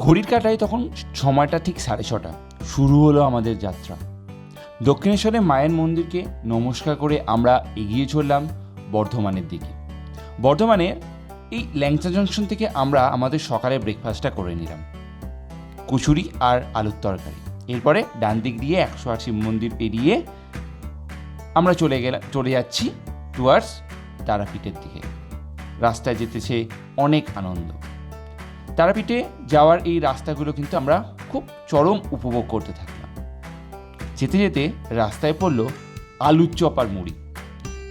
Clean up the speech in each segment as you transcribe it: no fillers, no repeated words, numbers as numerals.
ঘড়ির কাঁটায় তখন সময়টা ঠিক 6:30। শুরু হলো আমাদের যাত্রা। দক্ষিণেশ্বরে মায়ের মন্দিরকে নমস্কার করে আমরা এগিয়ে চললাম বর্ধমানের দিকে। বর্ধমানের এই ল্যাংচা জংশন থেকে আমরা আমাদের সকালের ব্রেকফাস্টটা করে নিলাম, কচুরি আর আলুর তরকারি। এরপরে ডান দিক দিয়ে 108 শিব মন্দির পেরিয়ে আমরা চলে যাচ্ছি টুয়ার্ডস তারাপীঠের দিকে। রাস্তায় যেতেছে অনেক আনন্দ। তারাপীঠে যাওয়ার এই রাস্তাগুলো কিন্তু আমরা খুব চরম উপভোগ করতে থাকলাম। যেতে যেতে রাস্তায় পড়লো আলুর চপ আর মুড়ি।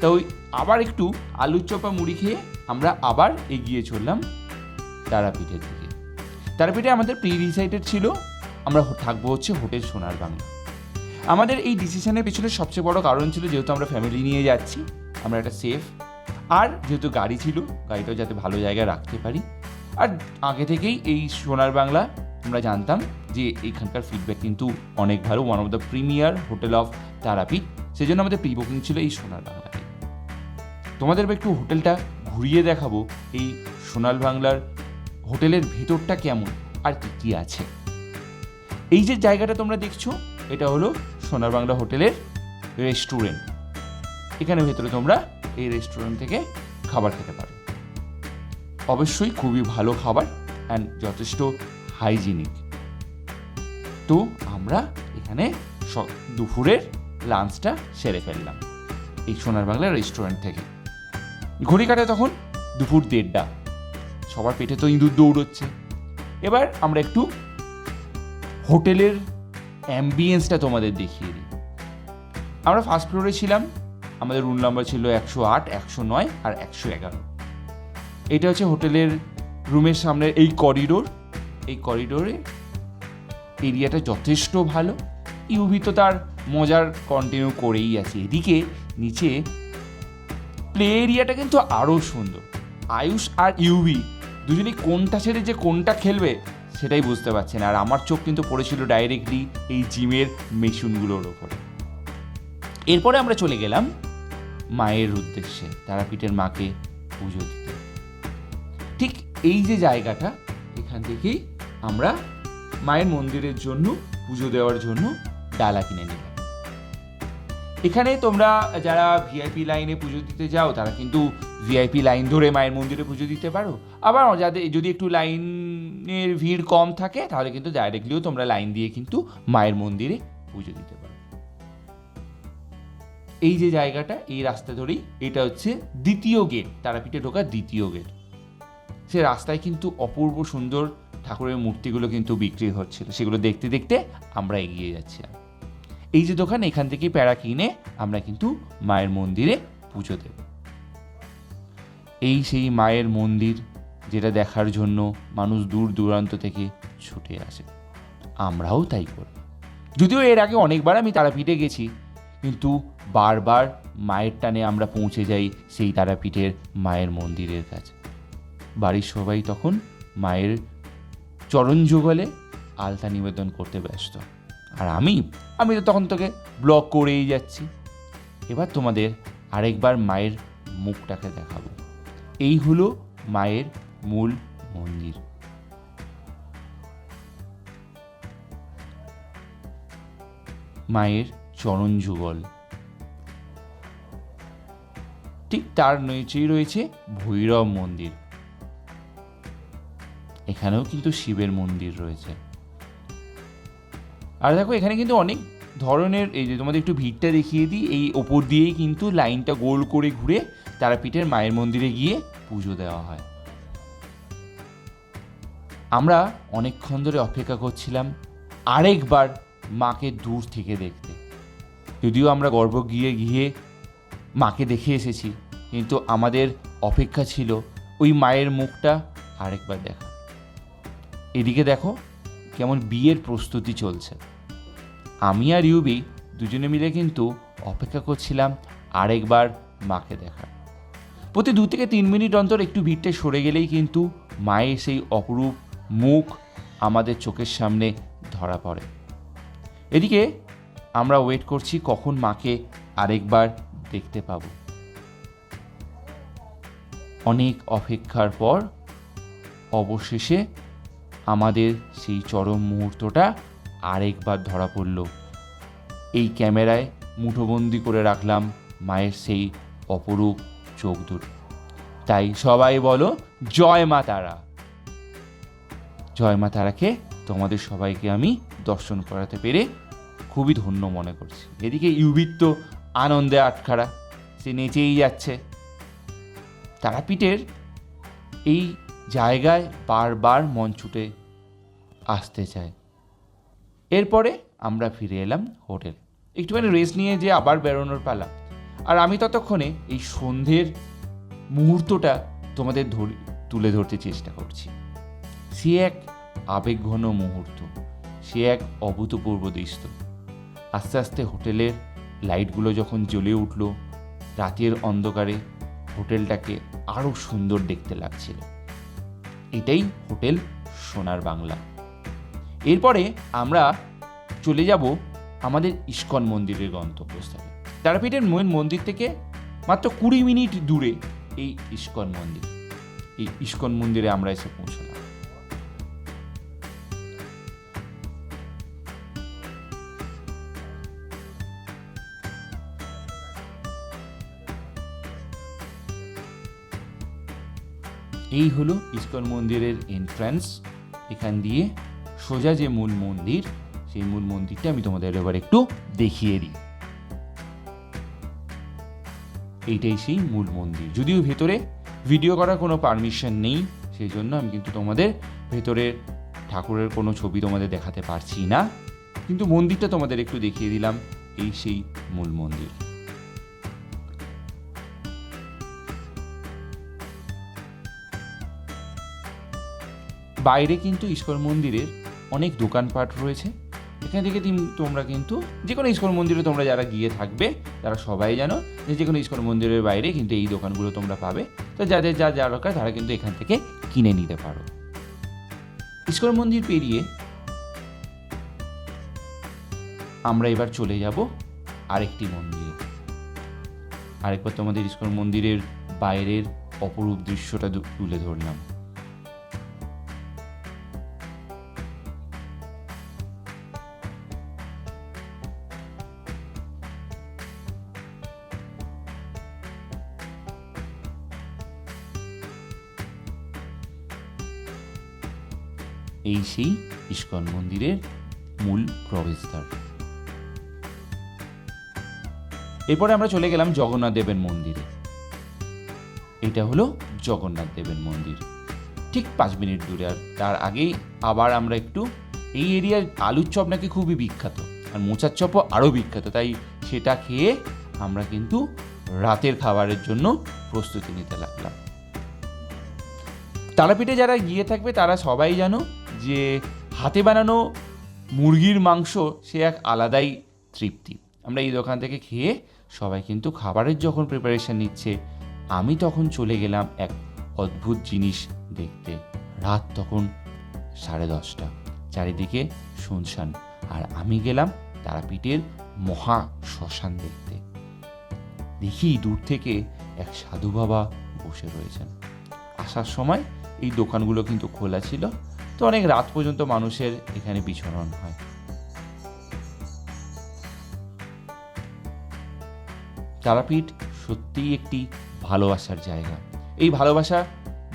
তা ওই আবার একটু আলুর চপ আর মুড়ি খেয়ে আমরা আবার এগিয়ে চললাম তারাপীঠের দিকে। তারাপীঠে আমাদের প্রি ডিসাইডেড ছিল আমরা থাকবো হচ্ছে হোটেল সোনার বাংলা। আমাদের এই ডিসিশনের পেছনে সবচেয়ে বড় কারণ ছিল যেহেতু আমরা ফ্যামিলি নিয়ে যাচ্ছি, আমরা একটা সেফ, আর যেহেতু গাড়ি ছিল গাড়িটাও যাতে ভালো জায়গায় রাখতে পারি। আর আগে থেকেই এই সোনার বাংলা আমরা জানতাম যে এইখানকার ফিডব্যাক কিন্তু অনেক ভালো, one of the premier hotel of Tarapith. সেই জন্য আমাদের প্রি বুকিং ছিল এই সোনার বাংলাতে। তোমাদের একটু হোটেলটা ঘুরিয়ে দেখাবো, এই সোনার বাংলার হোটেলের ভেতরটা কেমন আর কী কী আছে। এই যে জায়গাটা তোমরা দেখছো এটা হলো সোনার বাংলা হোটেলের রেস্টুরেন্ট। এখানে ভেতরে তোমরা এই রেস্টুরেন্ট থেকে খাবার খেতে পারো। অবশ্যই খুবই ভালো খাবার অ্যান্ড যথেষ্ট হাইজিনিক। তো আমরা এখানে দুপুরের লাঞ্চটা সেরে ফেললাম এই সোনার বাংলা রেস্টুরেন্ট থেকে। ঘড়ি কাটায় তখন দুপুর 1:30। সবার পেটে তো ইঁদুর দৌড়চ্ছে। এবার আমরা একটু হোটেলের অ্যাম্বিয়েন্সটা তোমাদের দেখিয়ে দিই। আমরা ফার্স্ট ফ্লোরে ছিলাম, আমাদের রুম নাম্বার ছিল 108, 109 আর 111। এটা হচ্ছে হোটেলের রুমের সামনের এই করিডোর। এই করিডোরে এরিয়াটা যথেষ্ট ভালো। ইউভি তো তার মজার কন্টিনিউ করেই আছে। এদিকে নিচে প্লে এরিয়াটা কিন্তু আরও সুন্দর। আয়ুষ আর ইউভি দুজনেই কোনটা ছেড়ে যে কোনটা খেলবে সেটাই বুঝতে পারছে না। আর আমার চোখ কিন্তু পড়েছিল ডাইরেক্টলি এই জিমের মেশিনগুলোর ওপরে। এরপরে আমরা চলে গেলাম মায়ের উদ্দেশ্যে, তারাপীঠের মাকে পুজো দিতে। ঠিক এই যে জায়গাটা, এখান থেকেই আমরা মায়ের মন্দিরের জন্য পুজো দেওয়ার জন্য ডালা কিনে নিলাম। এখানে তোমরা যারা ভিআইপি লাইনে পুজো দিতে যাও তারা কিন্তু ভিআইপি লাইন ধরে মায়ের মন্দিরে পুজো দিতে পারো। আবার যাদের যদি একটু লাইনের ভিড় কম থাকে তাহলে কিন্তু ডাইরেক্টলিও তোমরা লাইন দিয়ে কিন্তু মায়ের মন্দিরে পুজো দিতে পারো। এই যে জায়গাটা, এই রাস্তা ধরেই এটা হচ্ছে দ্বিতীয় গেট, তারাপীঠে ঢোকার দ্বিতীয় গেট। সে রাস্তায় কিন্তু অপূর্ব সুন্দর ঠাকুরের মূর্তিগুলো কিন্তু বিক্রি হচ্ছিল, সেগুলো দেখতে দেখতে আমরা এগিয়ে যাচ্ছিলাম। এই যে দোকান, এখান থেকে প্যাড়া কিনে আমরা কিন্তু মায়ের মন্দিরে পুজো দেব। এই সেই মায়ের মন্দির যেটা দেখার জন্য মানুষ দূর দূরান্ত থেকে ছুটে আসে। আমরাও তাই করব। যদিও এর আগে অনেকবার আমি তারাপীঠে গেছি, কিন্তু বারবার মায়ের টানে আমরা পৌঁছে যাই সেই তারাপীঠের মায়ের মন্দিরের কাছে। বাড়ির সবাই তখন মায়ের চরণ যুগলে আলতা নিবেদন করতে ব্যস্ত, আর আমি তো তখন তোকে ব্লগ করেই যাচ্ছি। এবার তোমাদের আরেকবার মায়ের মুখটাকে দেখাবো। এই হলো মায়ের মূল মন্দির। মায়ের চরণ যুগল। ঠিক তার নিচেই রয়েছে ভৈরব মন্দির। এখানেও কিন্তু শিবের মন্দির রয়েছে। আর দেখো এখানে কিন্তু অনেক ধরনের, এই যে তোমাদের একটু ভিড়টা দেখিয়ে দিই, এই ওপর দিয়েই কিন্তু লাইনটা গোল করে ঘুরে তারাপীঠের মায়ের মন্দিরে গিয়ে পুজো দেওয়া হয়। আমরা অনেকক্ষণ ধরে অপেক্ষা করছিলাম আরেকবার মাকে দূর থেকে দেখতে। যদিও আমরা গর্ব গিয়ে মাকে দেখে এসেছি, কিন্তু আমাদের অপেক্ষা ছিল ওই মায়ের মুখটা আরেকবার দেখা। এদিকে দেখো কেমন বিয়ের প্রস্তুতি চলছে। আমি আর ইউবি দুজনে মিলে কিন্তু অপেক্ষা করছিলাম আরেকবার মাকে দেখার। প্রতি 2 থেকে 3 মিনিট অন্তর একটু ভিড়টা সরে গেলেই কিন্তু মায়ের সেই অপরূপ মুখ আমাদের চোখের সামনে ধরা পড়ে। এদিকে আমরা ওয়েট করছি কখন মাকে আরেকবার দেখতে পাবো। অনেক অপেক্ষার পর অবশেষে আমাদের সেই চরম মুহূর্তটা আরেকবার ধরা পড়ল। এই ক্যামেরায় মুঠোবন্দি করে রাখলাম মায়ের সেই অপরূপ চোখ দুটো। তাই সবাই বলো জয় মা তারা। জয় মা তারাকে তোমাদের সবাইকে আমি দর্শন করাতে পেরে খুবই ধন্য মনে করছি। এদিকে ইউবির তো আনন্দে আটখারা, সে নেচেই যাচ্ছে। তারাপীঠের এই জায়গায় বারবার মন ছুটে আসতে চায়। এরপরে আমরা ফিরে এলাম হোটেল, একটুখানি রেস্ট নিয়ে যে আবার বেরোনোর পালা। আর আমি ততক্ষণে এই সন্ধ্যের মুহূর্তটা তোমাদের তুলে ধরতে চেষ্টা করছি। সে এক আবেগঘন মুহূর্ত, সে এক অভূতপূর্ব দৃশ্য। আস্তে আস্তে হোটেলের লাইটগুলো যখন জ্বলে উঠল, রাতের অন্ধকারে হোটেলটাকে আরও সুন্দর দেখতে লাগছিল। এটাই হোটেল সোনার বাংলা। এরপরে আমরা চলে যাব আমাদের ইস্কন মন্দিরের গন্তব্যস্থলে। তারাপীঠের মেন মন্দির থেকে মাত্র 20 মিনিট দূরে এই ইস্কন মন্দির। এই ইস্কন মন্দিরে আমরা এসে পৌঁছলাম। এই হলো ইস্কন মন্দিরের এন্ট্রান্স। এখান দিয়ে সোজা যে মূল মন্দির, সেই মূল মন্দিরটা আমি তোমাদের এবার একটু দেখিয়ে দিই। এইটাই সেই মূল মন্দির। যদিও ভেতরে ভিডিও করার কোনো পারমিশন নেই, সেই জন্য আমি কিন্তু তোমাদের ভেতরের ঠাকুরের কোনো ছবি তোমাদের দেখাতে পারছি না, কিন্তু মন্দিরটা তোমাদের একটু দেখিয়ে দিলাম। এই সেই মূল মন্দির। বাইরে কিন্তু ইস্কন মন্দিরের অনেক দোকানপাট রয়েছে। এখান থেকে তোমরা কিন্তু যে কোনো ইস্কন মন্দিরে তোমরা যারা গিয়ে থাকবে তারা সবাই জানো যে কোনো ইস্কন মন্দিরের বাইরে কিন্তু এই দোকানগুলো তোমরা পাবে। তো যাদের যা দরকার তারা কিন্তু এখান থেকে কিনে নিতে পারো। ইস্কন মন্দির পেরিয়ে আমরা এবার চলে যাব আরেকটি মন্দিরে। আরেকবার তোমাদের ইস্কন মন্দিরের বাইরের অপরূপ দৃশ্যটা তুলে ধরলাম। এই সেই ইস্কন মন্দিরের মূল প্রবেশদ্বার। এরপরে আমরা চলে গেলাম জগন্নাথ দেবের মন্দিরে। এটা হলো জগন্নাথ দেবের মন্দির, ঠিক 5 মিনিট দূরে। আর তার আগেই আবার আমরা একটু এই এরিয়ার আলুর চপ নাকি খুবই বিখ্যাত, আর মোচার চপও আরও বিখ্যাত, তাই সেটা খেয়ে আমরা কিন্তু রাতের খাবারের জন্য প্রস্তুতি নিতে লাগলাম। তারাপীঠে যারা গিয়ে থাকবে তারা সবাই জানো যে হাতে বানানো মুরগির মাংস সে এক আলাদাই তৃপ্তি। আমরা এই দোকান থেকে খেয়ে সবাই কিন্তু খাবারের যখন প্রিপারেশন নিচ্ছে, আমি তখন চলে গেলাম এক অদ্ভুত জিনিস দেখতে। রাত তখন 10:30, চারিদিকে শুনশান, আর আমি গেলাম তারাপীঠের মহা শ্মশান দেখতে। দেখি দূর থেকে এক সাধু বাবা বসে রয়েছেন। আসার সময় এই দোকানগুলো কিন্তু খোলা ছিল, তো অনেক রাত পর্যন্ত মানুষের এখানে বিচরণ হয়। তারাপীঠ সত্যিই একটি ভালোবাসার জায়গা। এই ভালোবাসা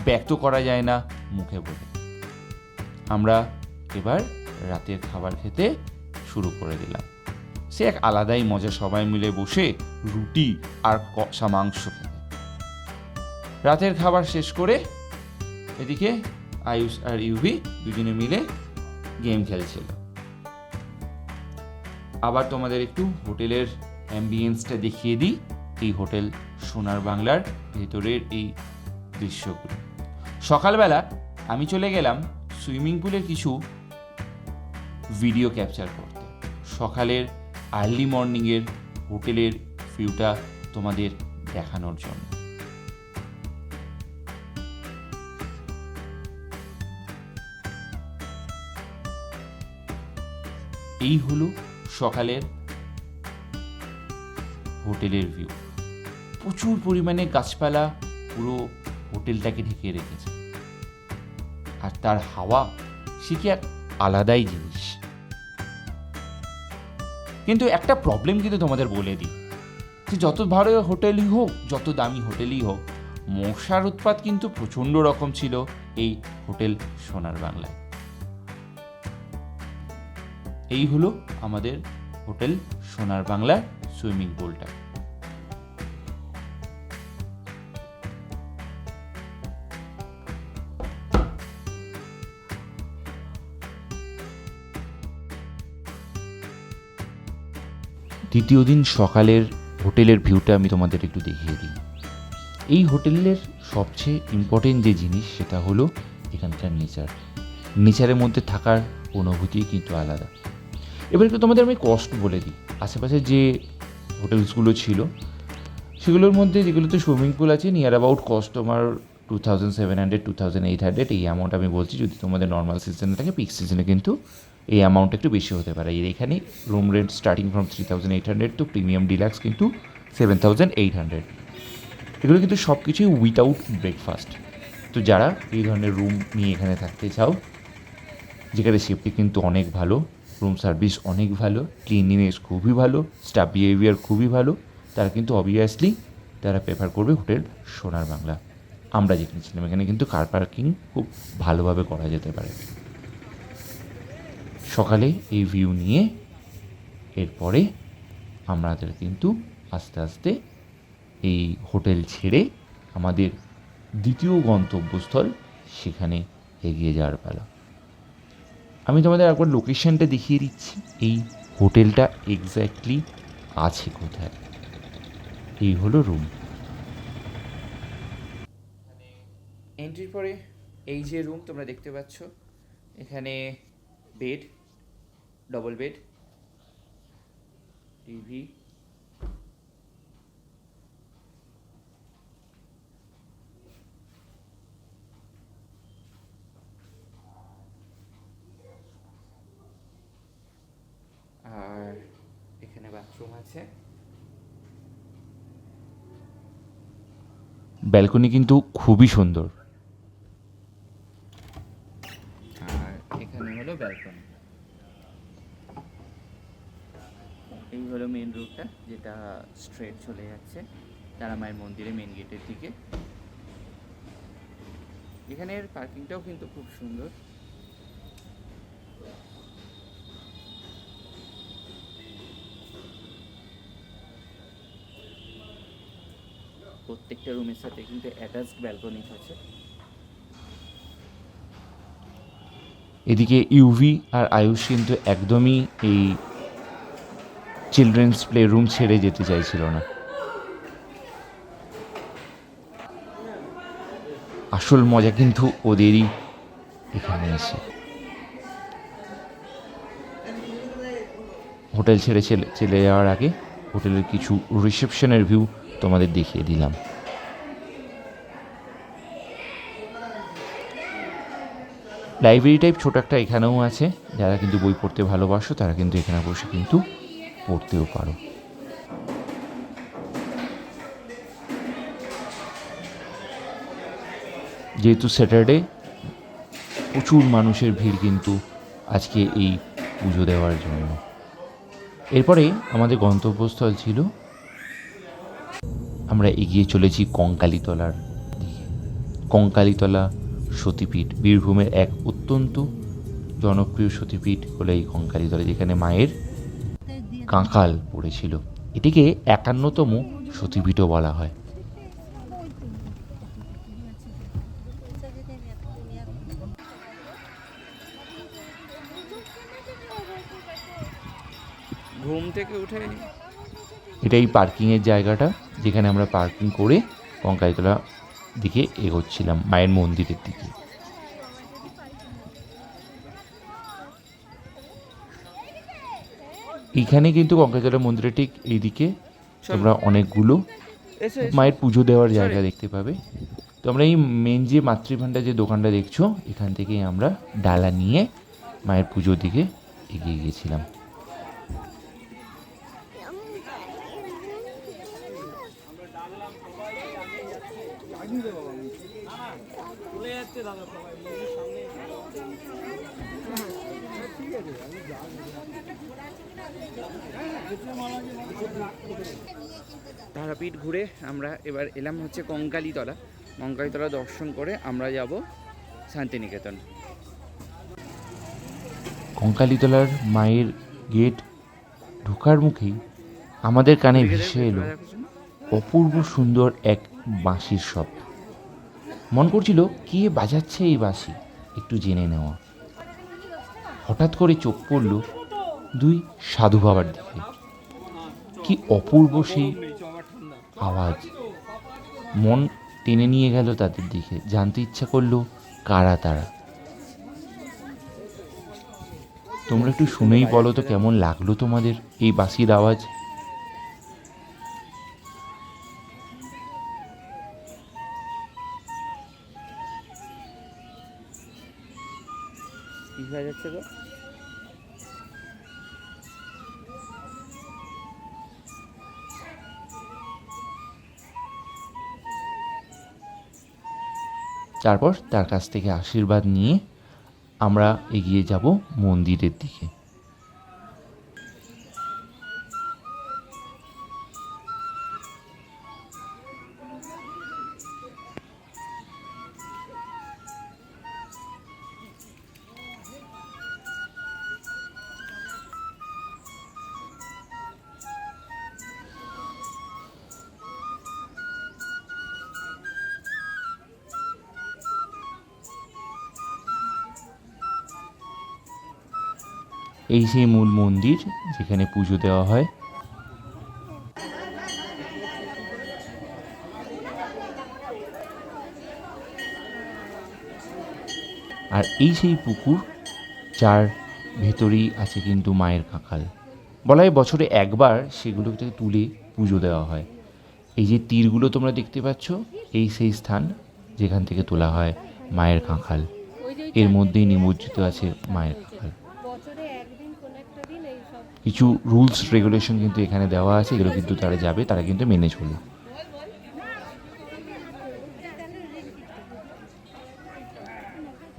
ব্যক্ত করা যায় না মুখে বলে। আমরা এবার রাতের খাবার খেতে শুরু করে দিলাম। সে এক আলাদাই মজা, সবাই মিলে বসে রুটি আর কষা মাংস খেতে। রাতের খাবার শেষ করে এদিকে আয়ুষ আর ইউভি দুজনে মিলে গেম খেলছিল। আবার তোমাদের একটু হোটেলের অ্যাম্বিয়েন্সটা দেখিয়ে দিই। এই হোটেল সোনার বাংলার ভেতরের এই দৃশ্যগুলো। সকালবেলা আমি চলে গেলাম সুইমিং পুলের কিছু ভিডিও ক্যাপচার করতে। সকালের আর্লি মর্নিংয়ের হোটেলের ভিউটা তোমাদের দেখানোর জন্য। এই হলো সকালের হোটেলের ভিউ। প্রচুর পরিমাণে গাছপালা পুরো হোটেলটাকে ঢেকে রেখেছে, আর তার হাওয়া সে কি এক আলাদাই জিনিস। কিন্তু একটা প্রবলেম কিন্তু তোমাদের বলে দিই, যে যত ভালো হোটেলই হোক, যত দামি হোটেলই হোক, মশার উৎপাত কিন্তু প্রচণ্ড রকম ছিল এই হোটেল সোনার বাংলায়। এই হলো আমাদের হোটেল সোনার বাংলার সুইমিং পুলটা। দ্বিতীয় দিন সকালের হোটেলের ভিউটা আমি তোমাদের একটু দেখিয়ে দিই। এই হোটেলের সবচেয়ে ইম্পর্টেন্ট যে জিনিস সেটা হলো এখানকার নেচারের মধ্যে থাকার অনুভূতি কিন্তু আলাদা। এবার একটু তোমাদের আমি কস্ট বলে দিই। আশেপাশে যে হোটেলসগুলো ছিল সেগুলোর মধ্যে যেগুলোতে সুইমিং পুল আছে, নিয়ার অ্যাবাউট কস্ট তোমার 2700, 2800 এই অ্যামাউন্ট আমি বলছি। যদি তোমাদের নর্মাল সিজনে থাকে, পিক সিজনে কিন্তু এই অ্যামাউন্ট একটু বেশি হতে পারে। এর এখানে room rent starting from 3800 to premium deluxe কিন্তু 7800। এগুলো কিন্তু সব কিছুই উইথাউট ব্রেকফাস্ট। তো যারা এই ধরনের রুম নিয়ে এখানে থাকতে চাও, যেখানে সেফটি কিন্তু অনেক ভালো, রুম সার্ভিস অনেক ভালো, ক্লিনলিনেস খুবই ভালো, স্টাফ বিহেভিয়ার খুবই ভালো, তারা কিন্তু অবভিয়াসলি তারা প্রেফার করবে হোটেল সোনার বাংলা। আমরা যেখানে ছিলাম এখানে কিন্তু কার পার্কিং খুব ভালোভাবে করা যেতে পারে। সকালে এই ভিউ নিয়ে এরপরে আমাদের কিন্তু আস্তে আস্তে এই হোটেল ছেড়ে আমাদের দ্বিতীয় গন্তব্যস্থল সেখানে এগিয়ে যাওয়ার পালা। আমি তোমাদের একবার লোকেশনটা দেখিয়ে দিচ্ছি, এই হোটেলটা এক্স্যাক্টলি আছে কোথায়। এই হলো রুম। এন্ট্রির পরে এই যে রুম তোমরা দেখতে পাচ্ছ, এখানে বেড, ডবল বেড, টিভি, আর এখানে বাথরুম আছে। ব্যালকনি কিন্তু খুবই সুন্দর। আর এখানে হলো ব্যালকনি। এই হলো মেন রুটটা, যেটা স্ট্রেট চলে যাচ্ছে তারা মায়ের মন্দিরে মেন গেটের দিকে। এখানের পার্কিংটাও কিন্তু খুব সুন্দর। প্রত্যেকটা রুমের সাথে কিন্তু অ্যাটাচড ব্যালকনি আছে। এদিকে ইউভি আর আয়ুষ কিন্তু একদমই এই চিলড্রেন্স প্লে রুম ছেড়ে যেতে চাইছিল না। আসল মজা কিন্তু ওদেরই এখানে এসে। হোটেল ছেড়ে চলে যাওয়ার আগে হোটেলের কিছু রিসেপশনের ভিউ তোমাদের দেখিয়ে দিলাম। লাইব্রেরি টাইপ ছোট একটা এখানেও আছে, যারা কিন্তু বই পড়তে ভালোবাসো তারা কিন্তু এখানে বসে কিন্তু পড়তেও পারো। যেহেতু স্যাটারডে, প্রচুর মানুষের ভিড় কিন্তু আজকে এই পুজো দেওয়ার জন্য। এরপরে আমাদের গন্তব্যস্থল ছিল, আমরা এগিয়ে চলেছি কঙ্কালীতলার দিকে। কঙ্কালীতলা সতীপীঠ, বীরভূমের এক অত্যন্ত জনপ্রিয় সতীপীঠ হলো এই কঙ্কালীতলা, যেখানে মায়ের কাঁকাল পড়েছিল। এটিকে 51তম সতীপীঠও বলা হয়। ঘুম থেকে উঠে এটাই পার্কিংয়ের জায়গাটা, যেখানে আমরা পার্কিং করে কঙ্কালীতলা দিকে এগোচ্ছিলাম, মায়ের মন্দিরের দিকে। এইখানে কিন্তু কঙ্কালীতলা মন্দিরের ঠিক এইদিকে তোমরা অনেকগুলো মায়ের পুজো দেওয়ার জায়গা দেখতে পাবে। তো আমরা এই মেন যে মাতৃভাণ্ডার যে দোকানটা দেখছো, এখান থেকেই আমরা ডালা নিয়ে মায়ের পুজোর দিকে এগিয়ে গিয়েছিলাম। তারাপীঠ ঘুরে আমরা এবার এলাম হচ্ছে কঙ্কালীতলা। কঙ্কালীতলা দর্শন করে আমরা যাব শান্তিনিকেতন। কঙ্কালীতলার মায়ের গেট ঢোকার মুখেই আমাদের কানে ভেসে এলো অপূর্ব সুন্দর এক বাঁশির শব্দ। মন করছিল কে বাজাচ্ছে এই বাঁশি, একটু জেনে নেওয়া। হঠাৎ করে চোখ পড়ল দুই সাধু বাবার দিকে। কি অপূর্ব সেই আওয়াজ, মন টেনে নিয়ে গেল তাদের দিকে। জানতে ইচ্ছা করলো কারা তারা। তোমরা একটু শুনেই বলো তো কেমন লাগলো তোমাদের এই বাঁশির আওয়াজ। কি হয়ে যাচ্ছে গো? তারপর তার কাছ থেকে আশীর্বাদ নিয়ে আমরা এগিয়ে যাব মন্দিরের দিকে। এই সেই মূল মন্দির যেখানে পুজো দেওয়া হয়। আর এই সেই পুকুর যার ভেতরেই আছে কিন্তু মায়ের কাঁকাল। বলা হয় বছরে একবার সেগুলো থেকে তুলে পুজো দেওয়া হয়। এই যে তীরগুলো তোমরা দেখতে পাচ্ছ, এই সেই স্থান যেখান থেকে তোলা হয় মায়ের কাঁকাল। এর মধ্যেই নিমজ্জিত আছে মায়ের কাঁকাল। কিছু রুলস রেগুলেশন কিন্তু এখানে দেওয়া আছে, এগুলো কিন্তু তারা যাবে তারা কিন্তু মেনে চলে।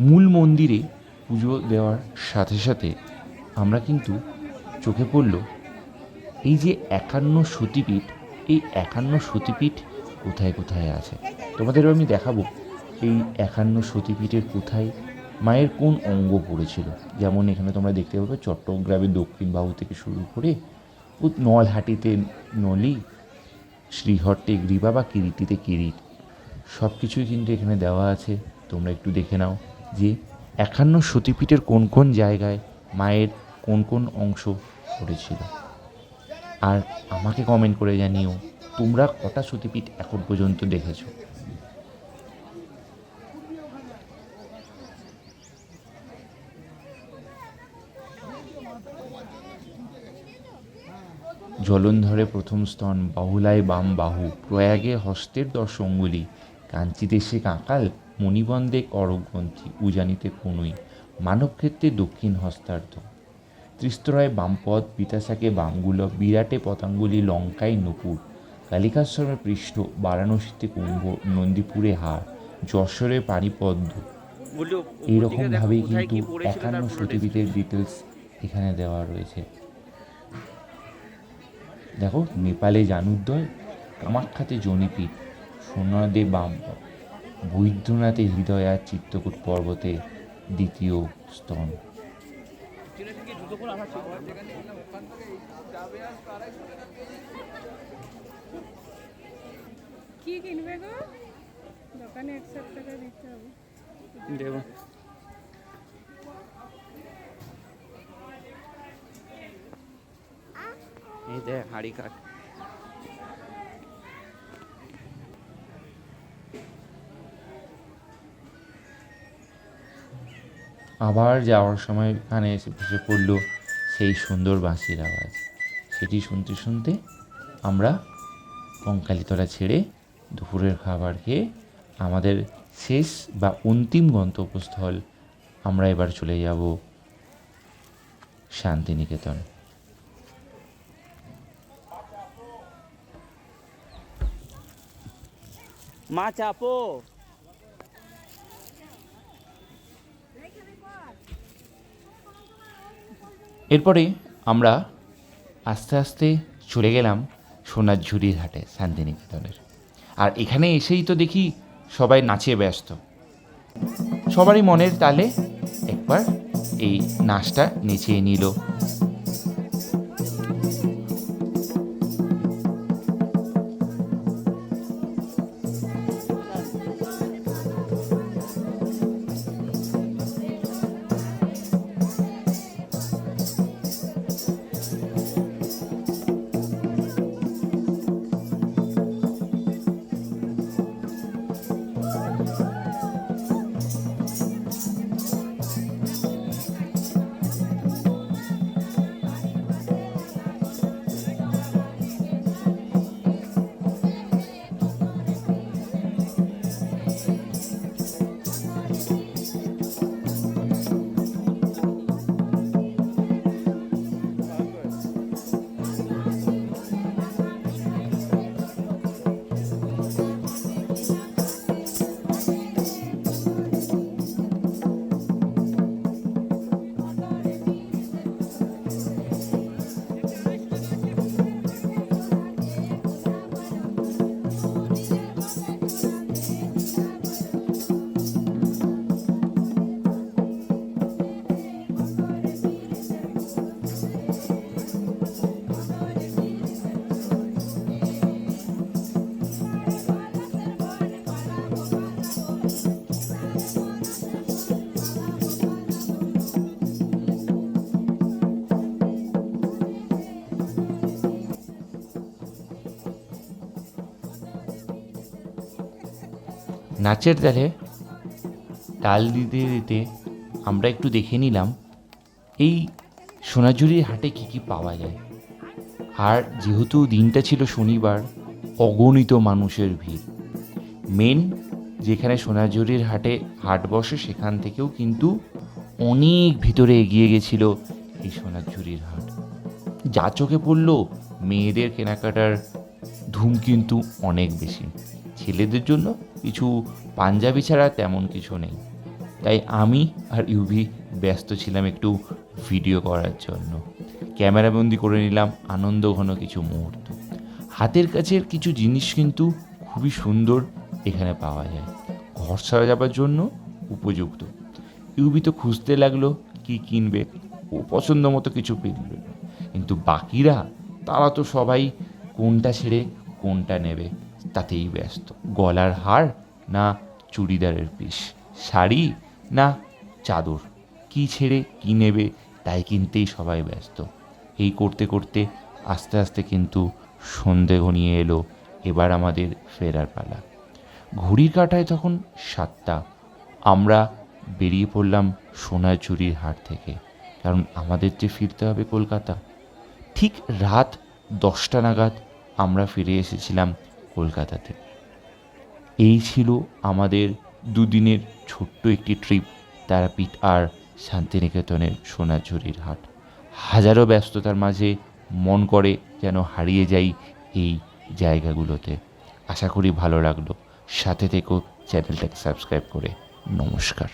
মূল মন্দিরে পুজো দেওয়ার সাথে সাথে আমরা কিন্তু চোখে পড়ল এই যে 51 সতীপীঠ, এই 51 সতীপীঠ কোথায় কোথায় আছে তোমাদেরও আমি দেখাবো। এই 51 সতীপীঠের কোথায় মায়ের কোন অঙ্গ পড়েছিল। যেমন এখানে তোমরা দেখতে পাবে চট্টগ্রামের দক্ষিণ বাহু থেকে শুরু করে নলহাটিতে নলি, শ্রীহট্টে গ্রীবা বা কিরিটিতে কিরিট, সব কিছুই কিন্তু এখানে দেওয়া আছে। তোমরা একটু দেখে নাও যে 51 সতীপীঠের কোন কোন জায়গায় মায়ের কোন কোন অংশ পড়েছিল। আর আমাকে কমেন্ট করে জানিও তোমরা কটা সতীপীঠ এখন পর্যন্ত দেখেছো। জলন্ধরে প্রথম স্তন, বাহুলায় বাম বাহু, প্রয়াগে হস্তের 10 অঙ্গুলি, কাঞ্চিদেশে কাঁকাল, মণিবন্দে করগ্রন্থি, উজানিতে কনুই, মানবক্ষেত্রে দক্ষিণ হস্তার্ধ, ত্রিস্তরায় বামপদ, বিতাশাকে বামগুলক, বিরাটে পতাঙ্গুলি, লঙ্কায় নূপুর, কালিকাশ্রমে পৃষ্ঠ, বারাণসীতে কুম্ভ, নন্দীপুরে হার, যশোরে পানিপদ্ম। এইরকমভাবেই কিন্তু 51 সতীপীঠের ডিটেলস এখানে দেওয়া রয়েছে। দেখো নেপালে জানুদ্দয়, কামাখ্যাতে জনিপীঠ, সোনাদে বাম, বৈদ্যনাথে হৃদয় আর চিত্তকূট পর্বতে দ্বিতীয় স্তন। কি কিনবে গো? দোকানে 100 টাকা দিতে হবে। দেব এই দে হাড়ি কাট। আবার যাওয়ার সময় এখানে এসে বসে পড়ল সেই সুন্দর বাঁশির আওয়াজ। সেটি শুনতে শুনতে আমরা কঙ্কালীতলা ছেড়ে দুপুরের খাবার খেয়ে আমাদের শেষ বা অন্তিম গন্তব্যস্থল আমরা এবার চলে যাব শান্তিনিকেতন। মা চাপো। এরপরে আমরা আস্তে আস্তে চলে গেলাম সোনার ঝুড়ির হাটে শান্তিনিকেতনের। আর এখানে এসেই তো দেখি সবাই নাচে ব্যস্ত। সবারই মনের তালে একবার এই নাচটা নেচে নিল। নাচের তালে তাল দিতে দিতে আমরা একটু দেখে নিলাম এই সোনাঝুরির হাটে কী কী পাওয়া যায়। আর যেহেতু দিনটা ছিল শনিবার, অগণিত মানুষের ভিড়। মেন যেখানে সোনাঝুরির হাটে হাট বসে সেখান থেকেও কিন্তু অনেক ভিতরে এগিয়ে গেছিল এই সোনাঝুরির হাট। যা চোখে পড়ল, মেয়েদের কেনাকাটার ধুম কিন্তু অনেক বেশি। ছেলেদের জন্য কিছু পাঞ্জাবি ছাড়া তেমন কিছু নেই। তাই আমি আর ইউভি ব্যস্ত ছিলাম একটু ভিডিও করার জন্য। ক্যামেরাবন্দি করে নিলাম আনন্দ ঘন কিছু মুহূর্ত। হাতের কাছের কিছু জিনিস কিন্তু খুবই সুন্দর এখানে পাওয়া যায়, ঘর সারা যাবার জন্য উপযুক্ত। ইউভি তো খুঁজতে লাগলো কি কিনবে, ও পছন্দ মতো কিছু কিনবে, কিন্তু বাকিরা তারা তো সবাই কোনটা ছেড়ে কোনটা নেবে তাতেই ব্যস্ত। গলার হার না চুড়িদারের পিস, শাড়ি না চাদর, কি ছেড়ে কি নেবে তাই কিনতেই সবাই ব্যস্ত। এই করতে করতে আস্তে আস্তে কিন্তু সন্ধে ঘনিয়ে এলো। এবার আমাদের ফেরার পালা। ঘড়ির কাঁটায় তখন 7টা। আমরা বেরিয়ে পড়লাম সোনাঝুরির হাট থেকে, কারণ আমাদের যে ফিরতে হবে কলকাতা। ঠিক রাত 10টা নাগাদ আমরা ফিরে এসেছিলাম কলকাতাতে। এই ছিল আমাদের দুদিনের ছোট্ট একটি ট্রিপ, তারাপীঠ আর শান্তিনিকেতনের সোনাঝুরির হাট। হাজারো ব্যস্ততার মাঝে মন করে যেন হারিয়ে যাই এই জায়গাগুলোতে। আশা করি ভালো লাগলো। সাথে থেকো চ্যানেলটাকে সাবস্ক্রাইব করে। নমস্কার।